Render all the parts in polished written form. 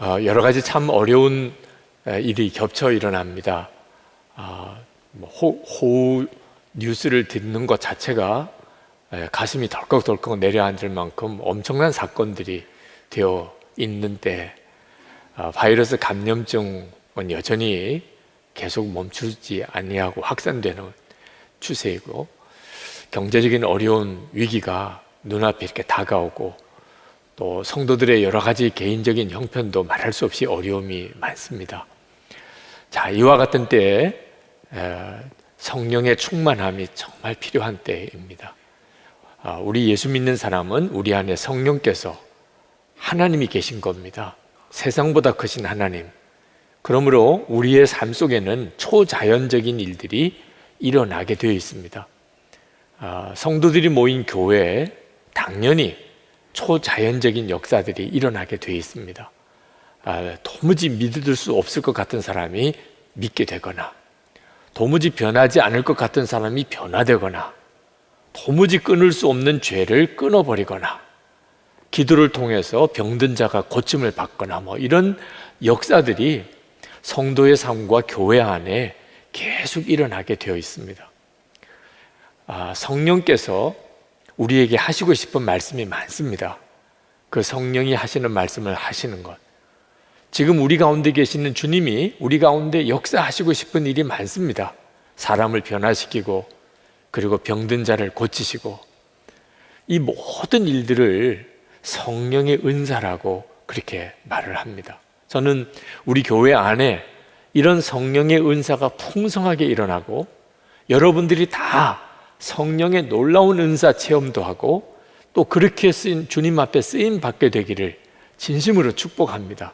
여러 가지 참 어려운 일이 겹쳐 일어납니다. 호우 뉴스를 듣는 것 자체가 가슴이 덜컥덜컥 내려앉을 만큼 엄청난 사건들이 되어 있는데, 바이러스 감염증은 여전히 계속 멈추지 아니하고 확산되는 추세이고, 경제적인 어려운 위기가 눈앞에 이렇게 다가오고, 또 성도들의 여러 가지 개인적인 형편도 말할 수 없이 어려움이 많습니다. 자, 이와 같은 때에 성령의 충만함이 정말 필요한 때입니다. 우리 예수 믿는 사람은 우리 안에 성령께서 하나님이 계신 겁니다. 세상보다 크신 하나님. 그러므로 우리의 삶 속에는 초자연적인 일들이 일어나게 되어 있습니다. 성도들이 모인 교회에 당연히 초자연적인 역사들이 일어나게 되어 있습니다. 도무지 믿을 수 없을 것 같은 사람이 믿게 되거나, 도무지 변하지 않을 것 같은 사람이 변화되거나, 도무지 끊을 수 없는 죄를 끊어버리거나, 기도를 통해서 병든 자가 고침을 받거나, 이런 역사들이 성도의 삶과 교회 안에 계속 일어나게 되어 있습니다. 성령께서 우리에게 하시고 싶은 말씀이 많습니다. 그 성령이 하시는 말씀을 하시는 것, 지금 우리 가운데 계시는 주님이 우리 가운데 역사하시고 싶은 일이 많습니다. 사람을 변화시키고, 그리고 병든 자를 고치시고, 이 모든 일들을 성령의 은사라고 그렇게 말을 합니다. 저는 우리 교회 안에 이런 성령의 은사가 풍성하게 일어나고, 여러분들이 다 성령의 놀라운 은사 체험도 하고, 또 그렇게 주님 앞에 쓰임 받게 되기를 진심으로 축복합니다.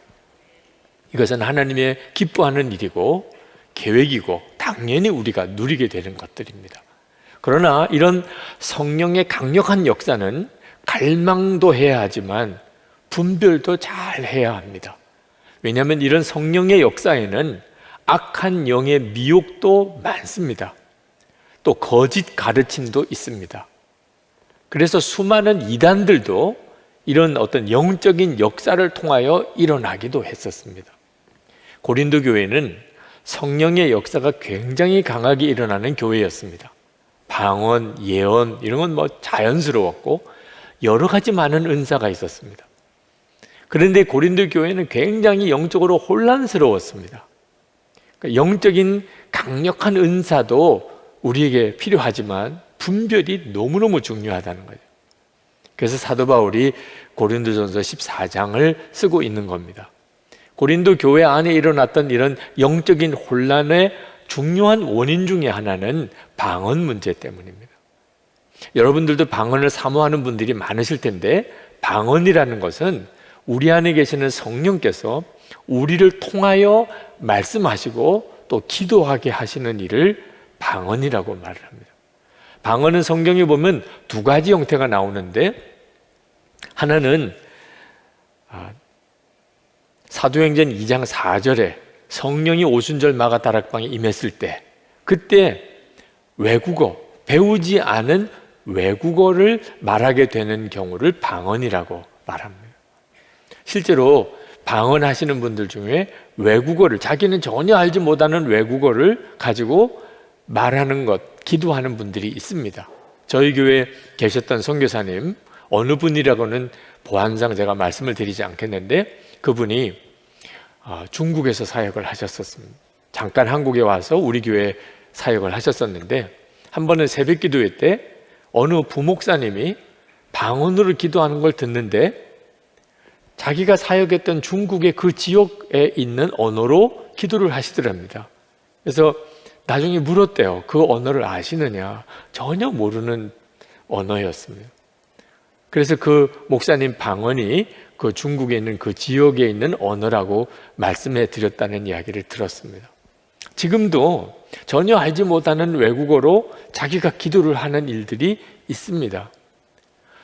이것은 하나님의 기뻐하는 일이고 계획이고 당연히 우리가 누리게 되는 것들입니다. 그러나 이런 성령의 강력한 역사는 갈망도 해야 하지만 분별도 잘 해야 합니다. 왜냐하면 이런 성령의 역사에는 악한 영의 미혹도 많습니다. 또 거짓 가르침도 있습니다. 그래서 수많은 이단들도 이런 어떤 영적인 역사를 통하여 일어나기도 했었습니다. 고린도 교회는 성령의 역사가 굉장히 강하게 일어나는 교회였습니다. 방언, 예언 이런 건 자연스러웠고 여러 가지 많은 은사가 있었습니다. 그런데 고린도 교회는 굉장히 영적으로 혼란스러웠습니다. 그러니까 영적인 강력한 은사도 우리에게 필요하지만 분별이 너무너무 중요하다는 거죠. 그래서 사도 바울이 고린도전서 14장을 쓰고 있는 겁니다. 고린도 교회 안에 일어났던 이런 영적인 혼란의 중요한 원인 중에 하나는 방언 문제 때문입니다. 여러분들도 방언을 사모하는 분들이 많으실 텐데, 방언이라는 것은 우리 안에 계시는 성령께서 우리를 통하여 말씀하시고 또 기도하게 하시는 일을 방언이라고 말을 합니다. 방언은 성경에 보면 두 가지 형태가 나오는데, 하나는 사도행전 2장 4절에 성령이 오순절 마가다락방에 임했을 때, 그때 외국어, 배우지 않은 외국어를 말하게 되는 경우를 방언이라고 말합니다. 실제로 방언하시는 분들 중에 외국어를, 자기는 전혀 알지 못하는 외국어를 가지고 말하는 것, 기도하는 분들이 있습니다. 저희 교회에 계셨던 선교사님, 어느 분이라고는 보안상 제가 말씀을 드리지 않겠는데, 그분이 중국에서 사역을 하셨었습니다. 잠깐 한국에 와서 우리 교회에 사역을 하셨었는데, 한 번은 새벽 기도회 때 어느 부목사님이 방언으로 기도하는 걸 듣는데, 자기가 사역했던 중국의 그 지역에 있는 언어로 기도를 하시더랍니다. 그래서 나중에 물었대요. 그 언어를 아시느냐? 전혀 모르는 언어였습니다. 그래서 그 목사님 방언이 그 중국에 있는 그 지역에 있는 언어라고 말씀해 드렸다는 이야기를 들었습니다. 지금도 전혀 알지 못하는 외국어로 자기가 기도를 하는 일들이 있습니다.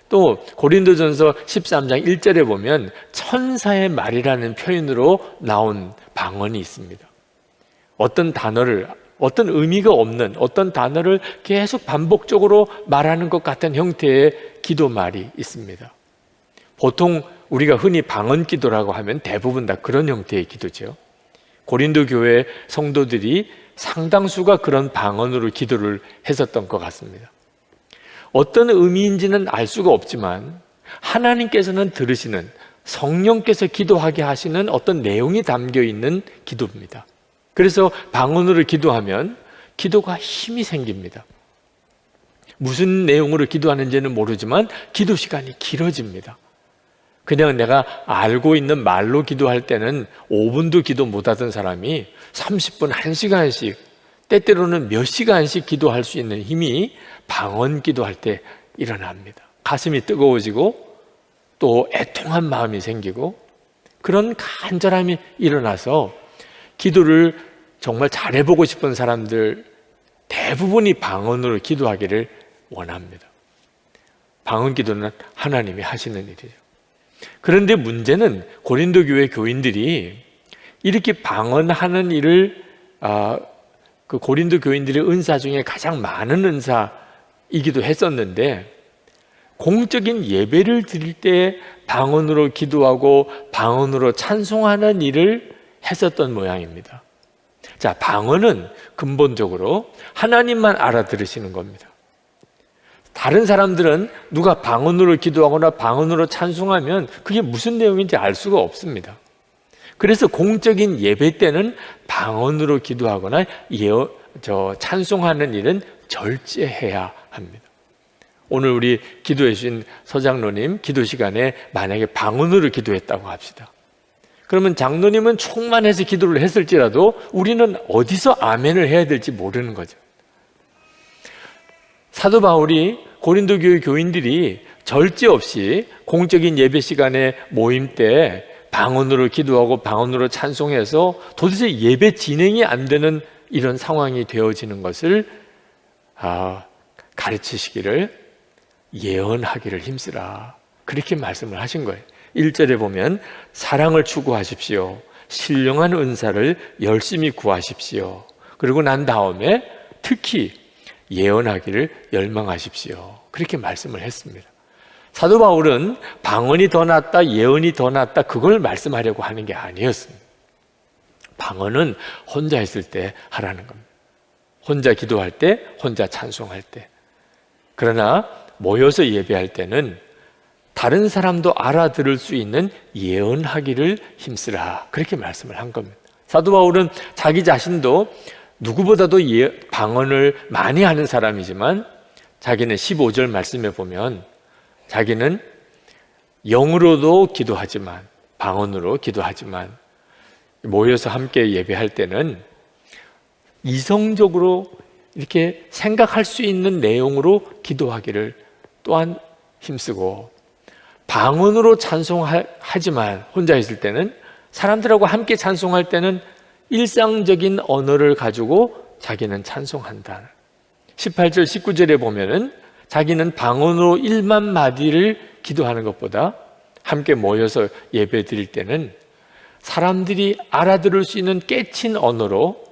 또 고린도전서 13장 1절에 보면 천사의 말이라는 표현으로 나온 방언이 있습니다. 어떤 단어를, 어떤 의미가 없는 어떤 단어를 계속 반복적으로 말하는 것 같은 형태의 기도말이 있습니다. 보통 우리가 흔히 방언 기도라고 하면 대부분 다 그런 형태의 기도죠. 고린도 교회 성도들이 상당수가 그런 방언으로 기도를 했었던 것 같습니다. 어떤 의미인지는 알 수가 없지만 하나님께서는 들으시는, 성령께서 기도하게 하시는 어떤 내용이 담겨 있는 기도입니다. 그래서 방언으로 기도하면 기도가 힘이 생깁니다. 무슨 내용으로 기도하는지는 모르지만 기도 시간이 길어집니다. 그냥 내가 알고 있는 말로 기도할 때는 5분도 기도 못하던 사람이 30분, 1시간씩, 때때로는 몇 시간씩 기도할 수 있는 힘이 방언 기도할 때 일어납니다. 가슴이 뜨거워지고 또 애통한 마음이 생기고 그런 간절함이 일어나서 기도를 정말 잘해보고 싶은 사람들 대부분이 방언으로 기도하기를 원합니다. 방언 기도는 하나님이 하시는 일이죠. 그런데 문제는 고린도 교회 교인들이 이렇게 방언하는 일을 그 고린도 교인들의 은사 중에 가장 많은 은사이기도 했었는데 공적인 예배를 드릴 때 방언으로 기도하고 방언으로 찬송하는 일을 했었던 모양입니다. 자, 방언은 근본적으로 하나님만 알아들으시는 겁니다. 다른 사람들은 누가 방언으로 기도하거나 방언으로 찬송하면 그게 무슨 내용인지 알 수가 없습니다. 그래서 공적인 예배 때는 방언으로 기도하거나 찬송하는 일은 절제해야 합니다. 오늘 우리 기도해 주신 서장로님 기도 시간에 만약에 방언으로 기도했다고 합시다. 그러면 장로님은 충만해서 기도를 했을지라도 우리는 어디서 아멘을 해야 될지 모르는 거죠. 사도 바울이 고린도 교회 교인들이 절제 없이 공적인 예배 시간에 모임 때 방언으로 기도하고 방언으로 찬송해서 도대체 예배 진행이 안 되는 이런 상황이 되어지는 것을 가르치시기를 예언하기를 힘쓰라, 그렇게 말씀을 하신 거예요. 1절에 보면 사랑을 추구하십시오, 신령한 은사를 열심히 구하십시오, 그리고 난 다음에 특히 예언하기를 열망하십시오, 그렇게 말씀을 했습니다. 사도 바울은 방언이 더 낫다, 예언이 더 낫다, 그걸 말씀하려고 하는 게 아니었습니다. 방언은 혼자 있을 때 하라는 겁니다. 혼자 기도할 때, 혼자 찬송할 때. 그러나 모여서 예배할 때는 다른 사람도 알아들을 수 있는 예언하기를 힘쓰라, 그렇게 말씀을 한 겁니다. 사도 바울은 자기 자신도 누구보다도 방언을 많이 하는 사람이지만 자기는 15절 말씀에 보면 자기는 영으로도 기도하지만, 방언으로 기도하지만 모여서 함께 예배할 때는 이성적으로 이렇게 생각할 수 있는 내용으로 기도하기를 또한 힘쓰고, 방언으로 찬송하지만 혼자 있을 때는, 사람들하고 함께 찬송할 때는 일상적인 언어를 가지고 자기는 찬송한다. 18절 19절에 보면은 자기는 방언으로 1만 마디를 기도하는 것보다 함께 모여서 예배 드릴 때는 사람들이 알아들을 수 있는 깨친 언어로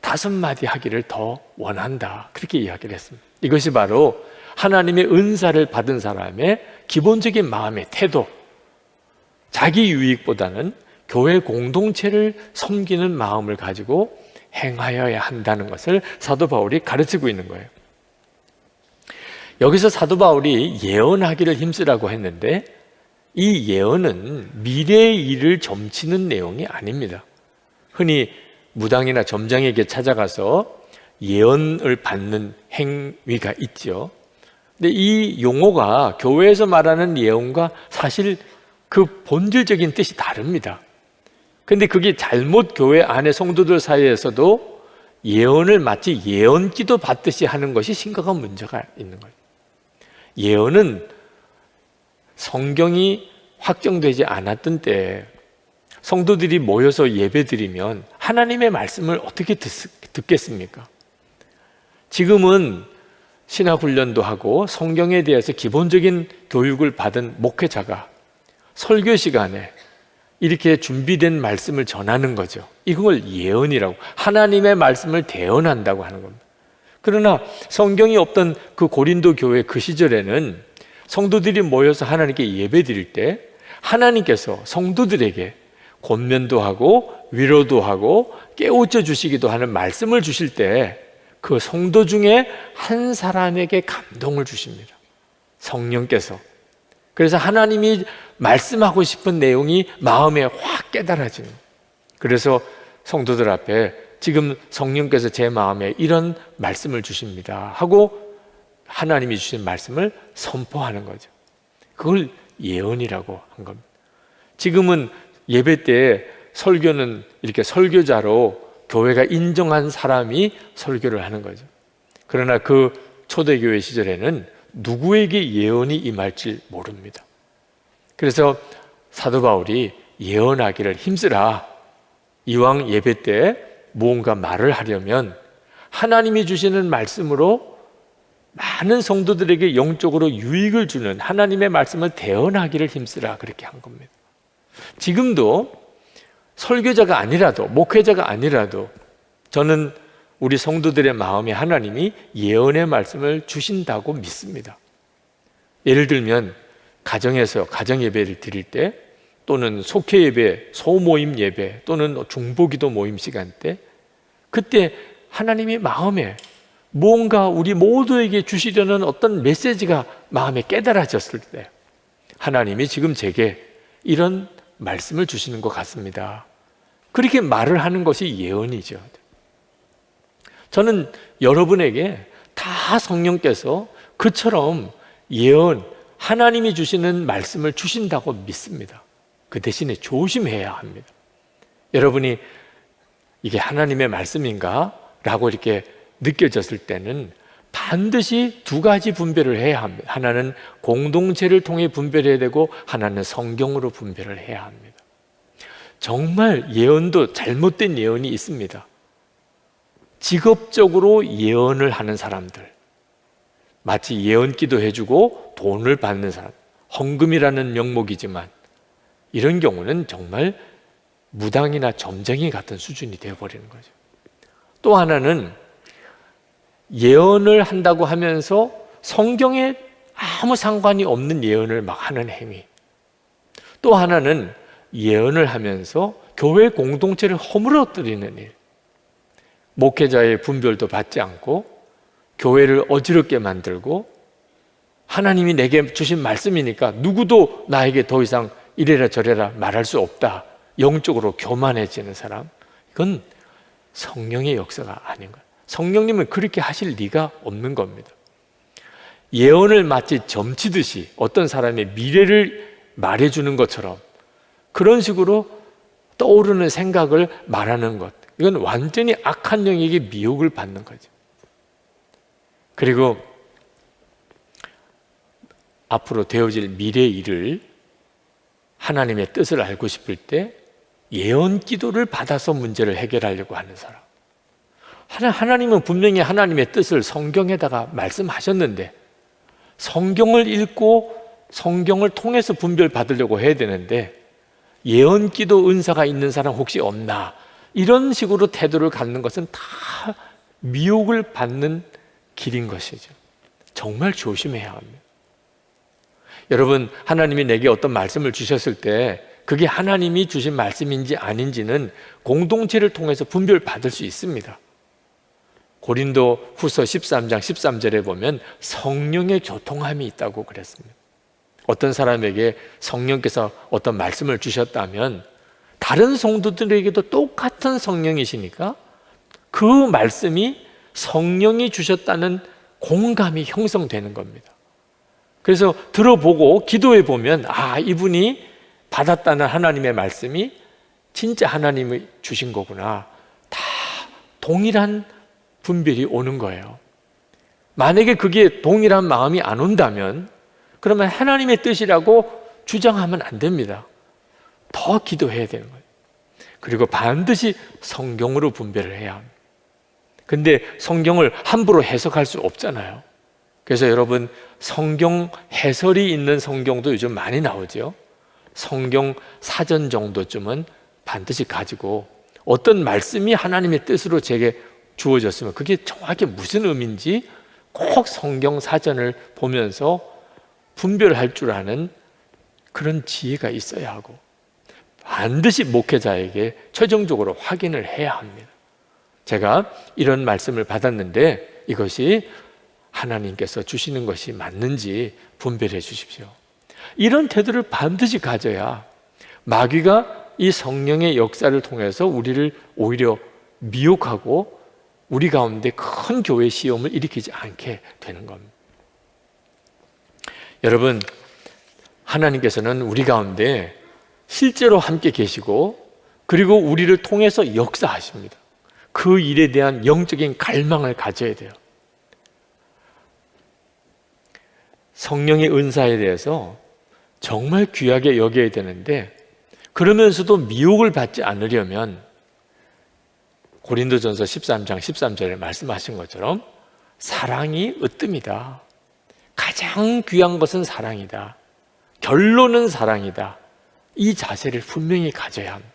5마디 하기를 더 원한다, 그렇게 이야기를 했습니다. 이것이 바로 하나님의 은사를 받은 사람의 기본적인 마음의 태도, 자기 유익보다는 교회 공동체를 섬기는 마음을 가지고 행하여야 한다는 것을 사도 바울이 가르치고 있는 거예요. 여기서 사도 바울이 예언하기를 힘쓰라고 했는데 이 예언은 미래의 일을 점치는 내용이 아닙니다. 흔히 무당이나 점장에게 찾아가서 예언을 받는 행위가 있죠. 근데 이 용어가 교회에서 말하는 예언과 사실 그 본질적인 뜻이 다릅니다. 근데 그게 잘못 교회 안에 성도들 사이에서도 예언을 마치 예언기도 받듯이 하는 것이 심각한 문제가 있는 거예요. 예언은 성경이 확정되지 않았던 때 성도들이 모여서 예배드리면 하나님의 말씀을 어떻게 듣겠습니까? 지금은 신학훈련도 하고 성경에 대해서 기본적인 교육을 받은 목회자가 설교 시간에 이렇게 준비된 말씀을 전하는 거죠. 이걸 예언이라고, 하나님의 말씀을 대언한다고 하는 겁니다. 그러나 성경이 없던 그 고린도 교회 그 시절에는 성도들이 모여서 하나님께 예배 드릴 때 하나님께서 성도들에게 권면도 하고 위로도 하고 깨우쳐 주시기도 하는 말씀을 주실 때 그 성도 중에 한 사람에게 감동을 주십니다. 성령께서. 그래서 하나님이 말씀하고 싶은 내용이 마음에 확 깨달아지는. 그래서 성도들 앞에 지금 성령께서 제 마음에 이런 말씀을 주십니다 하고 하나님이 주신 말씀을 선포하는 거죠. 그걸 예언이라고 한 겁니다. 지금은 예배 때 설교는 이렇게 설교자로 교회가 인정한 사람이 설교를 하는 거죠. 그러나 그 초대교회 시절에는 누구에게 예언이 임할지 모릅니다. 그래서 사도 바울이 예언하기를 힘쓰라. 이왕 예배 때 무언가 말을 하려면 하나님이 주시는 말씀으로 많은 성도들에게 영적으로 유익을 주는 하나님의 말씀을 대언하기를 힘쓰라, 그렇게 한 겁니다. 지금도 설교자가 아니라도, 목회자가 아니라도 저는 우리 성도들의 마음에 하나님이 예언의 말씀을 주신다고 믿습니다. 예를 들면 가정에서 가정 예배를 드릴 때, 또는 속회 예배, 소모임 예배, 또는 중보기도 모임 시간 때, 그때 하나님이 마음에 무언가 우리 모두에게 주시려는 어떤 메시지가 마음에 깨달아졌을 때 하나님이 지금 제게 이런 말씀을 주시는 것 같습니다. 그렇게 말을 하는 것이 예언이죠. 저는 여러분에게 다 성령께서 그처럼 예언, 하나님이 주시는 말씀을 주신다고 믿습니다. 그 대신에 조심해야 합니다. 여러분이 이게 하나님의 말씀인가? 라고 이렇게 느껴졌을 때는 반드시 두 가지 분별을 해야 합니다. 하나는 공동체를 통해 분별해야 되고, 하나는 성경으로 분별을 해야 합니다. 정말 예언도 잘못된 예언이 있습니다. 직업적으로 예언을 하는 사람들, 마치 예언기도 해주고 돈을 받는 사람, 헌금이라는 명목이지만 이런 경우는 정말 무당이나 점쟁이 같은 수준이 되어버리는 거죠. 또 하나는 예언을 한다고 하면서 성경에 아무 상관이 없는 예언을 막 하는 행위. 또 하나는 예언을 하면서 교회 공동체를 허물어뜨리는 일. 목회자의 분별도 받지 않고 교회를 어지럽게 만들고, 하나님이 내게 주신 말씀이니까 누구도 나에게 더 이상 이래라 저래라 말할 수 없다, 영적으로 교만해지는 사람. 이건 성령의 역사가 아닌 거예요. 성령님은 그렇게 하실 리가 없는 겁니다. 예언을 마치 점치듯이 어떤 사람의 미래를 말해주는 것처럼 그런 식으로 떠오르는 생각을 말하는 것, 이건 완전히 악한 영에게 미혹을 받는 거죠. 그리고 앞으로 되어질 미래 일을 하나님의 뜻을 알고 싶을 때 예언 기도를 받아서 문제를 해결하려고 하는 사람. 하나님은 분명히 하나님의 뜻을 성경에다가 말씀하셨는데 성경을 읽고 성경을 통해서 분별 받으려고 해야 되는데, 예언 기도 은사가 있는 사람 혹시 없나, 이런 식으로 태도를 갖는 것은 다 미혹을 받는 길인 것이죠. 정말 조심해야 합니다. 여러분, 하나님이 내게 어떤 말씀을 주셨을 때 그게 하나님이 주신 말씀인지 아닌지는 공동체를 통해서 분별 받을 수 있습니다. 고린도 후서 13장 13절에 보면 성령의 교통함이 있다고 그랬습니다. 어떤 사람에게 성령께서 어떤 말씀을 주셨다면 다른 성도들에게도 똑같은 성령이시니까 그 말씀이 성령이 주셨다는 공감이 형성되는 겁니다. 그래서 들어보고 기도해 보면, 아, 이분이 받았다는 하나님의 말씀이 진짜 하나님이 주신 거구나, 다 동일한 분별이 오는 거예요. 만약에 그게 동일한 마음이 안 온다면 그러면 하나님의 뜻이라고 주장하면 안 됩니다. 더 기도해야 되는 거예요. 그리고 반드시 성경으로 분별을 해야 합니다. 근데 성경을 함부로 해석할 수 없잖아요. 그래서 여러분, 성경 해설이 있는 성경도 요즘 많이 나오죠. 성경 사전 정도쯤은 반드시 가지고 어떤 말씀이 하나님의 뜻으로 제게 주어졌으면 그게 정확히 무슨 의미인지 꼭 성경 사전을 보면서 분별할 줄 아는 그런 지혜가 있어야 하고 반드시 목회자에게 최종적으로 확인을 해야 합니다. 제가 이런 말씀을 받았는데 이것이 하나님께서 주시는 것이 맞는지 분별해 주십시오. 이런 태도를 반드시 가져야 마귀가 이 성령의 역사를 통해서 우리를 오히려 미혹하고 우리 가운데 큰 교회 시험을 일으키지 않게 되는 겁니다. 여러분, 하나님께서는 우리 가운데 실제로 함께 계시고 그리고 우리를 통해서 역사하십니다. 그 일에 대한 영적인 갈망을 가져야 돼요. 성령의 은사에 대해서 정말 귀하게 여겨야 되는데 그러면서도 미혹을 받지 않으려면 고린도전서 13장 13절에 말씀하신 것처럼 사랑이 으뜸이다. 가장 귀한 것은 사랑이다. 결론은 사랑이다. 이 자세를 분명히 가져야 합니다.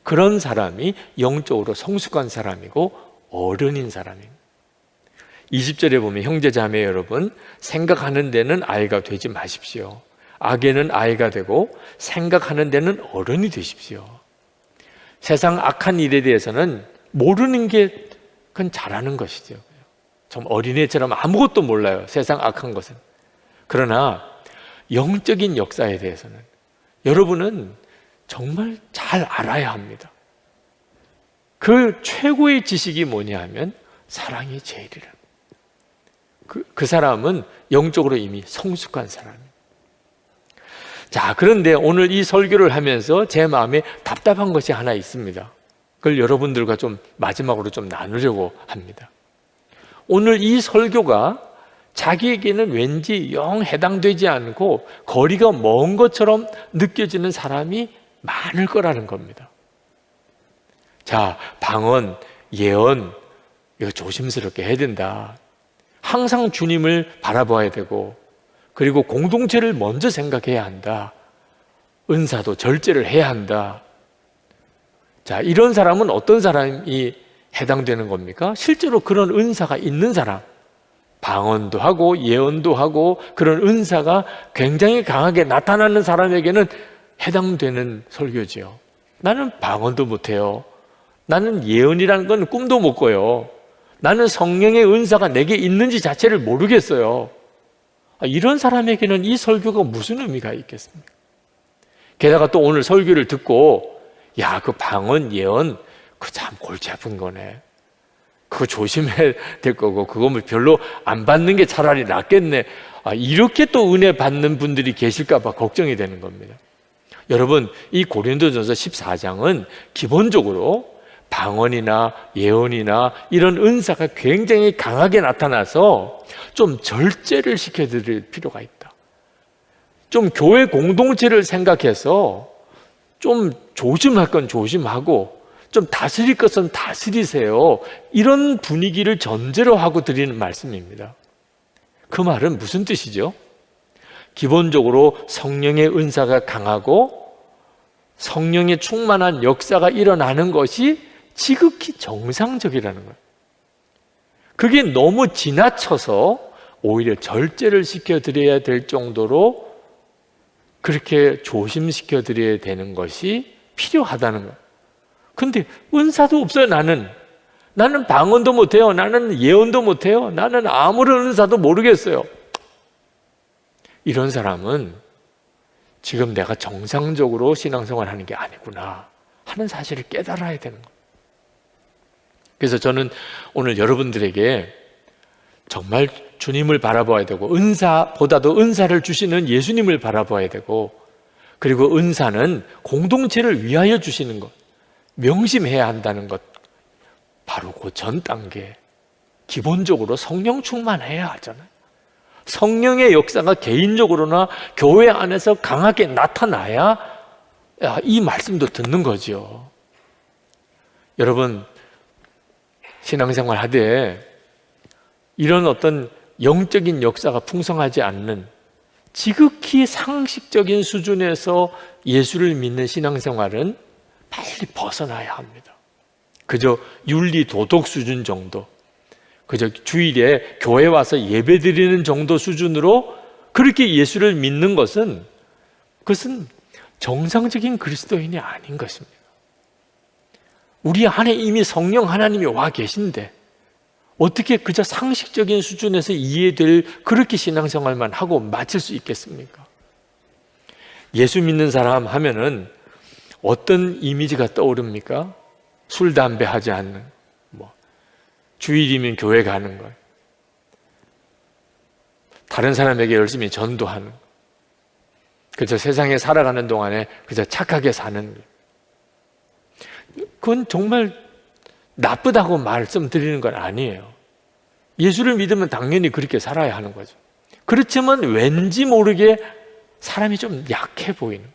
그런 사람이 영적으로 성숙한 사람이고 어른인 사람입니다. 20절에 보면 형제자매 여러분, 생각하는 데는 아이가 되지 마십시오. 악에는 아이가 되고 생각하는 데는 어른이 되십시오. 세상 악한 일에 대해서는 모르는 게 그건 잘하는 것이죠. 좀 어린애처럼 아무것도 몰라요. 세상 악한 것은. 그러나 영적인 역사에 대해서는 여러분은 정말 잘 알아야 합니다. 그 최고의 지식이 뭐냐 하면 사랑이 제일이라. 그 사람은 영적으로 이미 성숙한 사람입니다. 자, 그런데 오늘 이 설교를 하면서 제 마음에 답답한 것이 하나 있습니다. 그걸 여러분들과 좀 마지막으로 좀 나누려고 합니다. 오늘 이 설교가 자기에게는 왠지 영 해당되지 않고 거리가 먼 것처럼 느껴지는 사람이 많을 거라는 겁니다. 자, 방언, 예언, 이거 조심스럽게 해야 된다. 항상 주님을 바라봐야 되고 그리고 공동체를 먼저 생각해야 한다. 은사도 절제를 해야 한다. 자, 이런 사람은 어떤 사람이 해당되는 겁니까? 실제로 그런 은사가 있는 사람, 방언도 하고 예언도 하고 그런 은사가 굉장히 강하게 나타나는 사람에게는 해당되는 설교지요. 나는 방언도 못해요. 나는 예언이라는 건 꿈도 못 꿔요. 나는 성령의 은사가 내게 있는지 자체를 모르겠어요. 이런 사람에게는 이 설교가 무슨 의미가 있겠습니까? 게다가 또 오늘 설교를 듣고 야, 그 방언, 예언 그거 참 골치 아픈 거네. 그거 조심해야 될 거고 그거 뭐 별로 안 받는 게 차라리 낫겠네. 이렇게 또 은혜 받는 분들이 계실까 봐 걱정이 되는 겁니다. 여러분, 이 고린도전서 14장은 기본적으로 방언이나 예언이나 이런 은사가 굉장히 강하게 나타나서 좀 절제를 시켜드릴 필요가 있다. 좀 교회 공동체를 생각해서 좀 조심할 건 조심하고 좀 다스릴 것은 다스리세요. 이런 분위기를 전제로 하고 드리는 말씀입니다. 그 말은 무슨 뜻이죠? 기본적으로 성령의 은사가 강하고 성령의 충만한 역사가 일어나는 것이 지극히 정상적이라는 거예요. 그게 너무 지나쳐서 오히려 절제를 시켜드려야 될 정도로 그렇게 조심시켜 드려야 되는 것이 필요하다는 거예요. 근데 은사도 없어요. 나는 방언도 못해요. 나는 예언도 못해요. 나는 아무런 은사도 모르겠어요. 이런 사람은 지금 내가 정상적으로 신앙생활 하는 게 아니구나 하는 사실을 깨달아야 되는 거예요. 그래서 저는 오늘 여러분들에게 정말 주님을 바라봐야 되고 은사보다도 은사를 주시는 예수님을 바라봐야 되고 그리고 은사는 공동체를 위하여 주시는 것 명심해야 한다는 것 바로 그 전 단계 기본적으로 성령 충만해야 하잖아요. 성령의 역사가 개인적으로나 교회 안에서 강하게 나타나야 이 말씀도 듣는 거죠. 여러분 신앙생활 하되 이런 어떤 영적인 역사가 풍성하지 않는 지극히 상식적인 수준에서 예수를 믿는 신앙생활은 빨리 벗어나야 합니다. 그저 윤리 도덕 수준 정도, 그저 주일에 교회 와서 예배 드리는 정도 수준으로 그렇게 예수를 믿는 것은 그것은 정상적인 그리스도인이 아닌 것입니다. 우리 안에 이미 성령 하나님이 와 계신데 어떻게 그저 상식적인 수준에서 이해될 그렇게 신앙생활만 하고 마칠 수 있겠습니까? 예수 믿는 사람 하면은 어떤 이미지가 떠오릅니까? 술, 담배 하지 않는, 주일이면 교회 가는 것, 다른 사람에게 열심히 전도하는, 그저 세상에 살아가는 동안에 그저 착하게 사는 것. 그건 정말 나쁘다고 말씀드리는 건 아니에요. 예수를 믿으면 당연히 그렇게 살아야 하는 거죠. 그렇지만 왠지 모르게 사람이 좀 약해 보이는,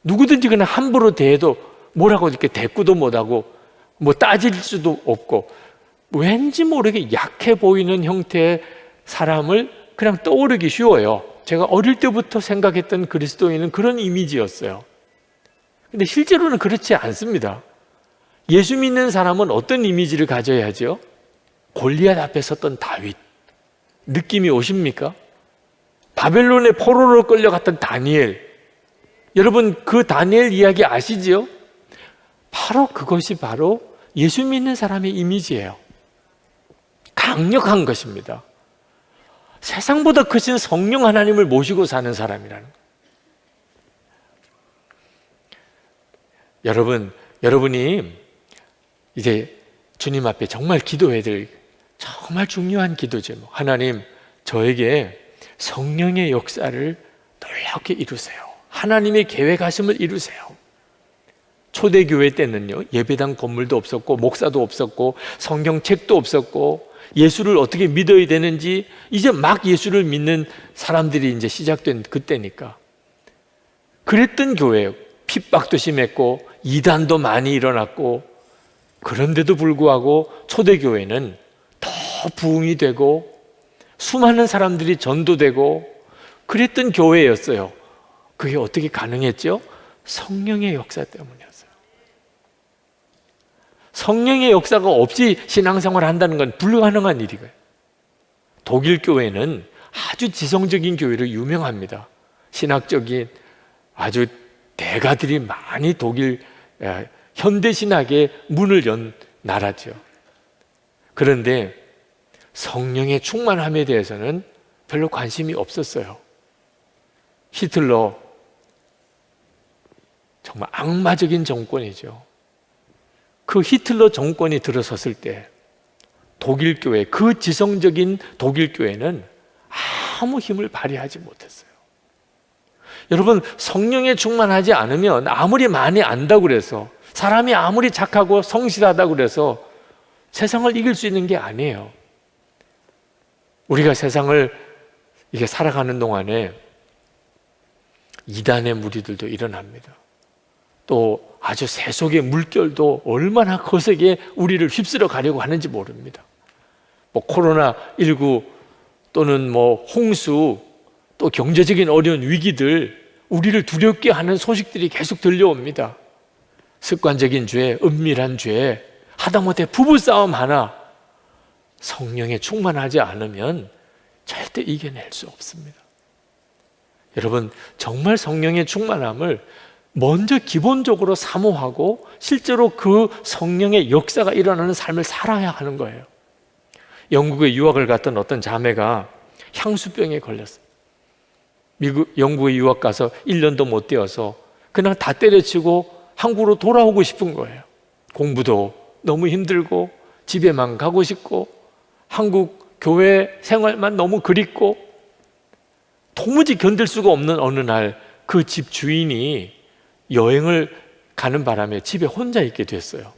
누구든지 그냥 함부로 대해도 뭐라고 이렇게 대꾸도 못하고 따질 수도 없고 왠지 모르게 약해 보이는 형태의 사람을 그냥 떠오르기 쉬워요. 제가 어릴 때부터 생각했던 그리스도인은 그런 이미지였어요. 근데 실제로는 그렇지 않습니다. 예수 믿는 사람은 어떤 이미지를 가져야 하죠? 골리앗 앞에 섰던 다윗, 느낌이 오십니까? 바벨론의 포로로 끌려갔던 다니엘, 여러분 그 다니엘 이야기 아시지요? 바로 그것이 바로 예수 믿는 사람의 이미지예요. 강력한 것입니다. 세상보다 크신 성령 하나님을 모시고 사는 사람이라는 거예요. 여러분이 이제 주님 앞에 정말 기도해야 될 정말 중요한 기도 제목, 하나님 저에게 성령의 역사를 놀랍게 이루세요. 하나님의 계획하심을 이루세요. 초대교회 때는요, 예배당 건물도 없었고 목사도 없었고 성경책도 없었고 예수를 어떻게 믿어야 되는지 이제 막 예수를 믿는 사람들이 이제 시작된 그때니까 그랬던 교회예요. 핍박도 심했고 이단도 많이 일어났고, 그런데도 불구하고 초대교회는 더 부흥이 되고 수많은 사람들이 전도되고 그랬던 교회였어요. 그게 어떻게 가능했죠? 성령의 역사 때문이었어요. 성령의 역사가 없이 신앙생활을 한다는 건 불가능한 일이에요. 독일 교회는 아주 지성적인 교회로 유명합니다. 신학적인 아주 대가들이 많이 독일 현대신학의 문을 연 나라죠. 그런데 성령의 충만함에 대해서는 별로 관심이 없었어요. 히틀러, 정말 악마적인 정권이죠. 그 히틀러 정권이 들어섰을 때 독일 교회, 그 지성적인 독일 교회는 아무 힘을 발휘하지 못했어요. 여러분, 성령에 충만하지 않으면 아무리 많이 안다고 그래서, 사람이 아무리 착하고 성실하다고 그래서 세상을 이길 수 있는 게 아니에요. 우리가 세상을 이렇게 살아가는 동안에 이단의 무리들도 일어납니다. 또 아주 세속의 물결도 얼마나 거세게 우리를 휩쓸어 가려고 하는지 모릅니다. 코로나19 또는 홍수, 또 경제적인 어려운 위기들, 우리를 두렵게 하는 소식들이 계속 들려옵니다. 습관적인 죄, 은밀한 죄, 하다못해 부부싸움 하나, 성령에 충만하지 않으면 절대 이겨낼 수 없습니다. 여러분, 정말 성령의 충만함을 먼저 기본적으로 사모하고 실제로 그 성령의 역사가 일어나는 삶을 살아야 하는 거예요. 영국에 유학을 갔던 어떤 자매가 향수병에 걸렸어요. 영국에 유학 가서 1년도 못 되어서 그냥 다 때려치고 한국으로 돌아오고 싶은 거예요. 공부도 너무 힘들고 집에만 가고 싶고 한국 교회 생활만 너무 그립고 도무지 견딜 수가 없는 어느 날 그 집 주인이 여행을 가는 바람에 집에 혼자 있게 됐어요.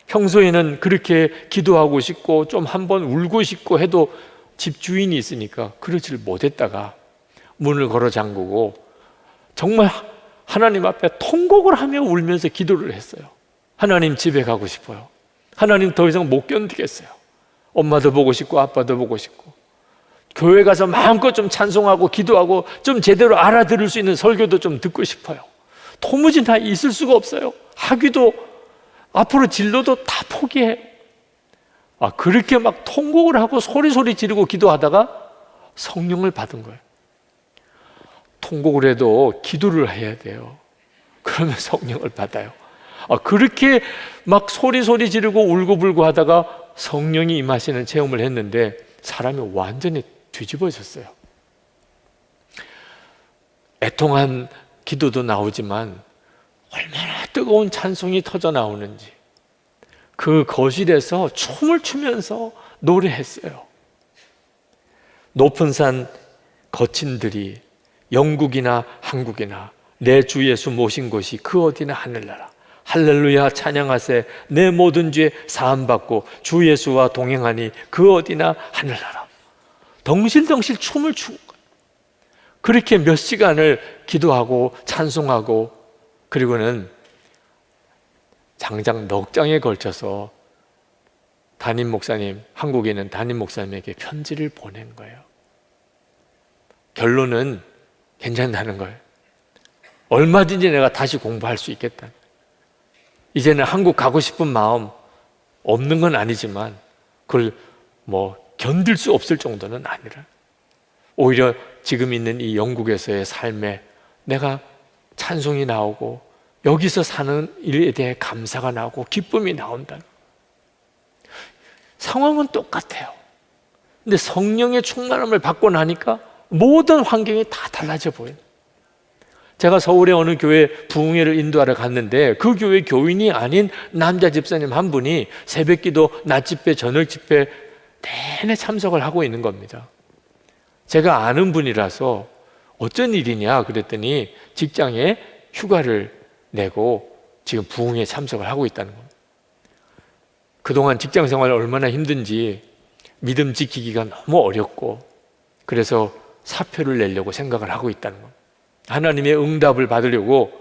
평소에는 그렇게 기도하고 싶고 좀 한번 울고 싶고 해도 집 주인이 있으니까 그러지를 못했다가 문을 걸어 잠그고 정말 하나님 앞에 통곡을 하며 울면서 기도를 했어요. 하나님, 집에 가고 싶어요. 하나님, 더 이상 못 견디겠어요. 엄마도 보고 싶고 아빠도 보고 싶고 교회 가서 마음껏 좀 찬송하고 기도하고 좀 제대로 알아들을 수 있는 설교도 좀 듣고 싶어요. 도무지 다 있을 수가 없어요. 학위도 앞으로 진로도 다 포기해요. 그렇게 막 통곡을 하고 소리 지르고 기도하다가 성령을 받은 거예요. 통곡을 해도 기도를 해야 돼요. 그러면 성령을 받아요. 그렇게 막 소리 지르고 울고불고 하다가 성령이 임하시는 체험을 했는데 사람이 완전히 뒤집어졌어요. 애통한 기도도 나오지만 얼마나 뜨거운 찬송이 터져 나오는지 그 거실에서 춤을 추면서 노래했어요. 높은 산 거친들이 영국이나 한국이나 내 주 예수 모신 곳이 그 어디나 하늘나라. 할렐루야 찬양하세. 내 모든 죄 사함받고 주 예수와 동행하니 그 어디나 하늘나라. 덩실덩실 춤을 추고 그렇게 몇 시간을 기도하고 찬송하고 그리고는 장장 넉 장에 걸쳐서 한국에 있는 담임 목사님에게 편지를 보낸 거예요. 결론은 괜찮다는 거예요. 얼마든지 내가 다시 공부할 수 있겠다. 이제는 한국 가고 싶은 마음 없는 건 아니지만 그걸 견딜 수 없을 정도는 아니라 오히려 지금 있는 이 영국에서의 삶에 내가 찬송이 나오고 여기서 사는 일에 대해 감사가 나오고 기쁨이 나온다. 상황은 똑같아요. 근데 성령의 충만함을 받고 나니까 모든 환경이 다 달라져 보여요. 제가 서울의 어느 교회 부흥회를 인도하러 갔는데 그 교회 교인이 아닌 남자 집사님 한 분이 새벽기도, 낮집회, 저녁집회 내내 참석을 하고 있는 겁니다. 제가 아는 분이라서 어쩐 일이냐 그랬더니 직장에 휴가를 내고 지금 부흥회에 참석을 하고 있다는 겁니다. 그동안 직장 생활이 얼마나 힘든지 믿음 지키기가 너무 어렵고 그래서 사표를 내려고 생각을 하고 있다는 겁니다. 하나님의 응답을 받으려고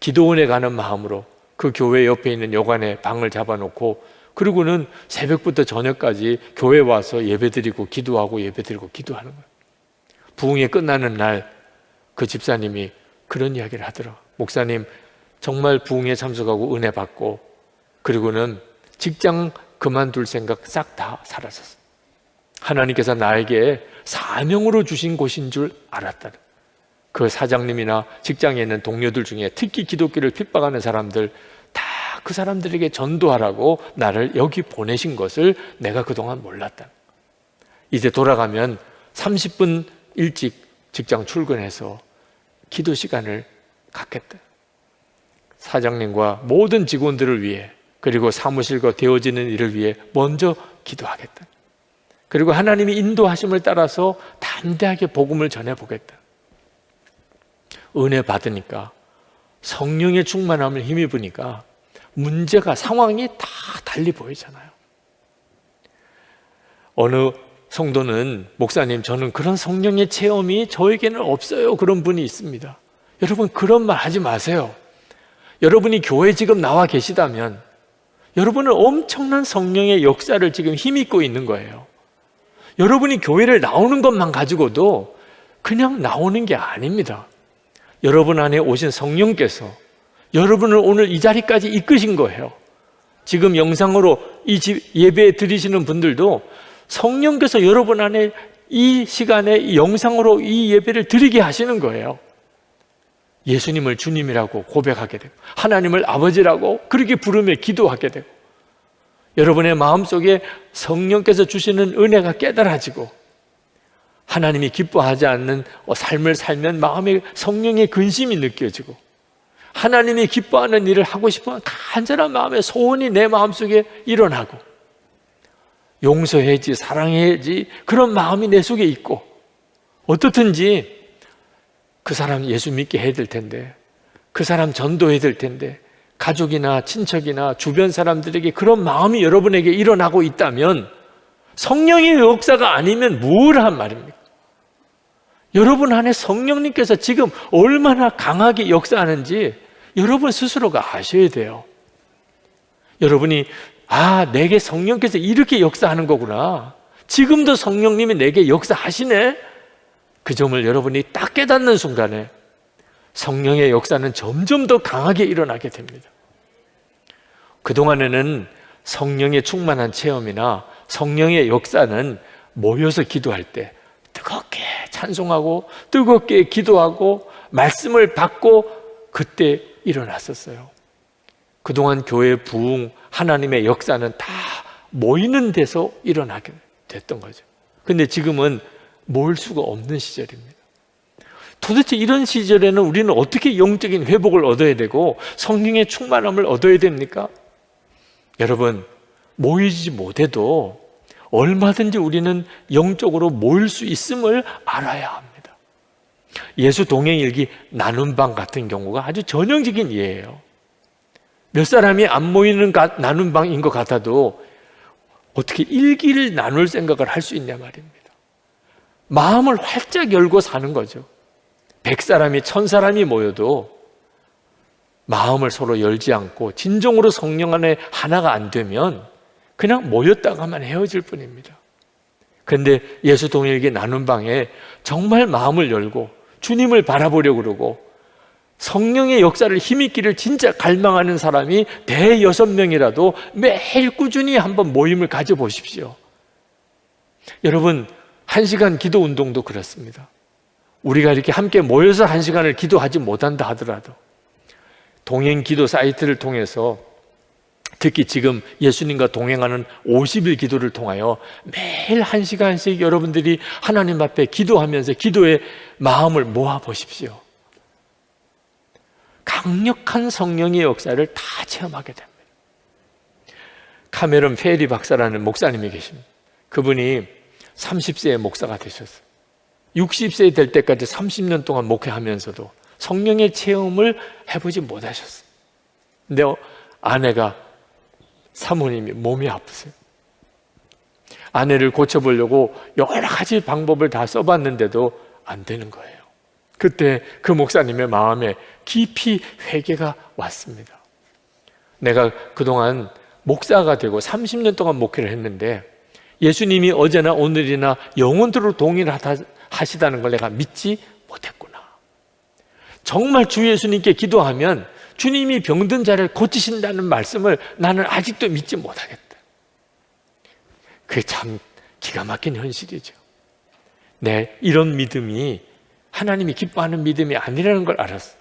기도원에 가는 마음으로 그 교회 옆에 있는 여관에 방을 잡아놓고 그리고는 새벽부터 저녁까지 교회 와서 예배드리고 기도하고 예배드리고 기도하는 거예요. 부흥회 끝나는 날 그 집사님이 그런 이야기를 하더라고요. 목사님 정말 부흥회 참석하고 은혜 받고 그리고는 직장 그만둘 생각 싹 다 사라졌어요. 하나님께서 나에게 사명으로 주신 곳인 줄 알았다는. 그 사장님이나 직장에 있는 동료들 중에 특히 기독교를 핍박하는 사람들 다 그 사람들에게 전도하라고 나를 여기 보내신 것을 내가 그동안 몰랐다. 이제 돌아가면 30분 일찍 직장 출근해서 기도 시간을 갖겠다. 사장님과 모든 직원들을 위해 그리고 사무실과 되어지는 일을 위해 먼저 기도하겠다. 그리고 하나님이 인도하심을 따라서 담대하게 복음을 전해보겠다. 은혜 받으니까 성령의 충만함을 힘입으니까 문제가 상황이 다 달리 보이잖아요. 어느 성도는 목사님 저는 그런 성령의 체험이 저에게는 없어요. 그런 분이 있습니다. 여러분 그런 말 하지 마세요. 여러분이 교회 지금 나와 계시다면 여러분은 엄청난 성령의 역사를 지금 힘입고 있는 거예요. 여러분이 교회를 나오는 것만 가지고도 그냥 나오는 게 아닙니다. 여러분 안에 오신 성령께서 여러분을 오늘 이 자리까지 이끄신 거예요. 지금 영상으로 이 예배 드리시는 분들도 성령께서 여러분 안에 이 시간에 영상으로 이 예배를 드리게 하시는 거예요. 예수님을 주님이라고 고백하게 되고 하나님을 아버지라고 그렇게 부르며 기도하게 되고 여러분의 마음속에 성령께서 주시는 은혜가 깨달아지고 하나님이 기뻐하지 않는 삶을 살면 마음에 성령의 근심이 느껴지고 하나님이 기뻐하는 일을 하고 싶은 간절한 마음의 소원이 내 마음속에 일어나고 용서해야지 사랑해야지 그런 마음이 내 속에 있고 어떻든지 그 사람 예수 믿게 해야 될 텐데 그 사람 전도해야 될 텐데 가족이나 친척이나 주변 사람들에게 그런 마음이 여러분에게 일어나고 있다면 성령의 역사가 아니면 뭘 한 말입니까? 여러분 안에 성령님께서 지금 얼마나 강하게 역사하는지 여러분 스스로가 아셔야 돼요. 여러분이 내게 성령께서 이렇게 역사하는 거구나. 지금도 성령님이 내게 역사하시네. 그 점을 여러분이 딱 깨닫는 순간에 성령의 역사는 점점 더 강하게 일어나게 됩니다. 그동안에는 성령의 충만한 체험이나 성령의 역사는 모여서 기도할 때 뜨겁게 찬송하고 뜨겁게 기도하고 말씀을 받고 그때 일어났었어요. 그동안 교회 부흥, 하나님의 역사는 다 모이는 데서 일어나게 됐던 거죠. 근데 지금은 모일 수가 없는 시절입니다. 도대체 이런 시절에는 우리는 어떻게 영적인 회복을 얻어야 되고 성령의 충만함을 얻어야 됩니까? 여러분, 모이지 못해도 얼마든지 우리는 영적으로 모일 수 있음을 알아야 합니다. 예수 동행일기 나눔방 같은 경우가 아주 전형적인 예예요. 몇 사람이 안 모이는 나눔방인 것 같아도 어떻게 일기를 나눌 생각을 할 수 있냐 말입니다. 마음을 활짝 열고 사는 거죠. 100사람이 1000사람이 모여도 마음을 서로 열지 않고 진정으로 성령 안에 하나가 안 되면 그냥 모였다가만 헤어질 뿐입니다. 그런데 예수 동일기 나눔방에 정말 마음을 열고 주님을 바라보려고 그러고 성령의 역사를 힘있기를 진짜 갈망하는 사람이 6명이라도 매일 꾸준히 한번 모임을 가져보십시오. 여러분, 1시간 기도 운동도 그렇습니다. 우리가 이렇게 함께 모여서 1시간을 기도하지 못한다 하더라도 동행 기도 사이트를 통해서 특히 지금 예수님과 동행하는 50일 기도를 통하여 매일 1시간씩 여러분들이 하나님 앞에 기도하면서 기도의 마음을 모아 보십시오. 강력한 성령의 역사를 다 체험하게 됩니다. 카메론 페리 박사라는 목사님이 계십니다. 그분이 30세의 목사가 되셨어요. 60세 될 때까지 30년 동안 목회하면서도 성령의 체험을 해보지 못하셨어요. 근데 아내가, 사모님이 몸이 아프세요. 아내를 고쳐보려고 여러 가지 방법을 다 써봤는데도 안 되는 거예요. 그때 그 목사님의 마음에 깊이 회개가 왔습니다. 내가 그동안 목사가 되고 30년 동안 목회를 했는데 예수님이 어제나 오늘이나 영원토록 동일하시다는 걸 내가 믿지 못했구나. 정말 주 예수님께 기도하면 주님이 병든 자를 고치신다는 말씀을 나는 아직도 믿지 못하겠다. 그게 참 기가 막힌 현실이죠. 네, 이런 믿음이 하나님이 기뻐하는 믿음이 아니라는 걸 알았어요.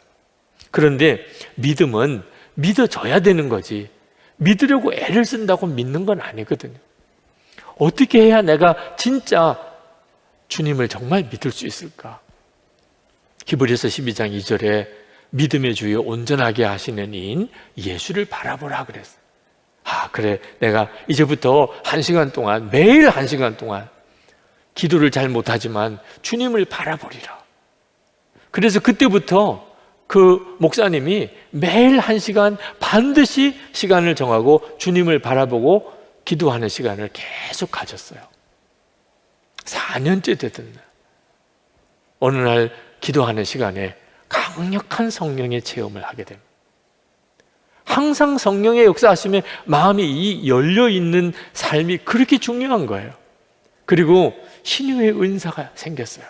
그런데 믿음은 믿어져야 되는 거지 믿으려고 애를 쓴다고 믿는 건 아니거든요. 어떻게 해야 내가 진짜 주님을 정말 믿을 수 있을까? 히브리서 12장 2절에 믿음의 주여 온전하게 하시는 이인 예수를 바라보라 그랬어요. 그래, 내가 이제부터 1시간 동안, 매일 1시간 동안 기도를 잘 못하지만 주님을 바라보리라. 그래서 그때부터 그 목사님이 매일 1시간 반드시 시간을 정하고 주님을 바라보고 기도하는 시간을 계속 가졌어요. 4년째 되던 날 어느 날 기도하는 시간에 강력한 성령의 체험을 하게 됩니다. 항상 성령의 역사하심에 마음이 이 열려있는 삶이 그렇게 중요한 거예요. 그리고 신유의 은사가 생겼어요.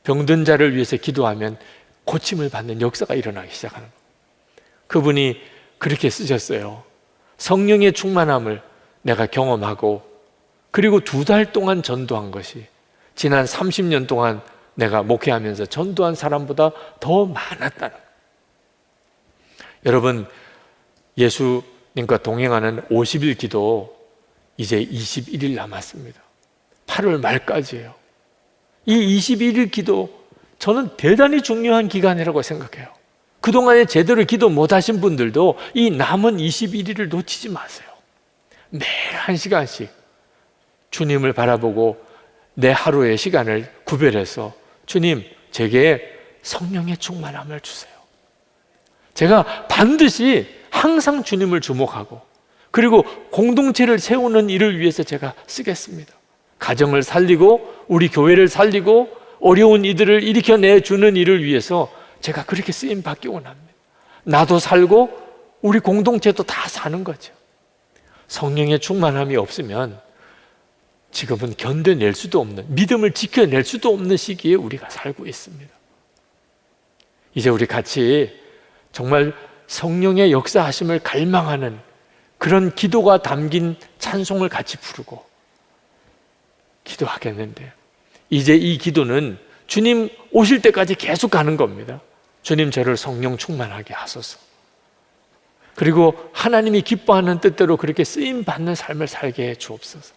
병든 자를 위해서 기도하면 고침을 받는 역사가 일어나기 시작하는 거예요. 그분이 그렇게 쓰셨어요. 성령의 충만함을 내가 경험하고 그리고 2달 동안 전도한 것이 지난 30년 동안 내가 목회하면서 전도한 사람보다 더 많았다는 거예요. 여러분, 예수님과 동행하는 50일 기도 이제 21일 남았습니다. 8월 말까지예요. 이 21일 기도 저는 대단히 중요한 기간이라고 생각해요. 그동안에 제대로 기도 못하신 분들도 이 남은 21일을 놓치지 마세요. 매일 1시간씩 주님을 바라보고 내 하루의 시간을 구별해서 주님, 제게 성령의 충만함을 주세요. 제가 반드시 항상 주님을 주목하고 그리고 공동체를 세우는 일을 위해서 제가 쓰겠습니다. 가정을 살리고 우리 교회를 살리고 어려운 이들을 일으켜내주는 일을 위해서 제가 그렇게 쓰임 받기 원합니다. 나도 살고 우리 공동체도 다 사는 거죠. 성령의 충만함이 없으면 지금은 견뎌낼 수도 없는, 믿음을 지켜낼 수도 없는 시기에 우리가 살고 있습니다. 이제 우리 같이 정말 성령의 역사하심을 갈망하는 그런 기도가 담긴 찬송을 같이 부르고 기도하겠는데, 이제 이 기도는 주님 오실 때까지 계속 가는 겁니다. 주님 저를 성령 충만하게 하소서. 그리고 하나님이 기뻐하는 뜻대로 그렇게 쓰임 받는 삶을 살게 해 주옵소서.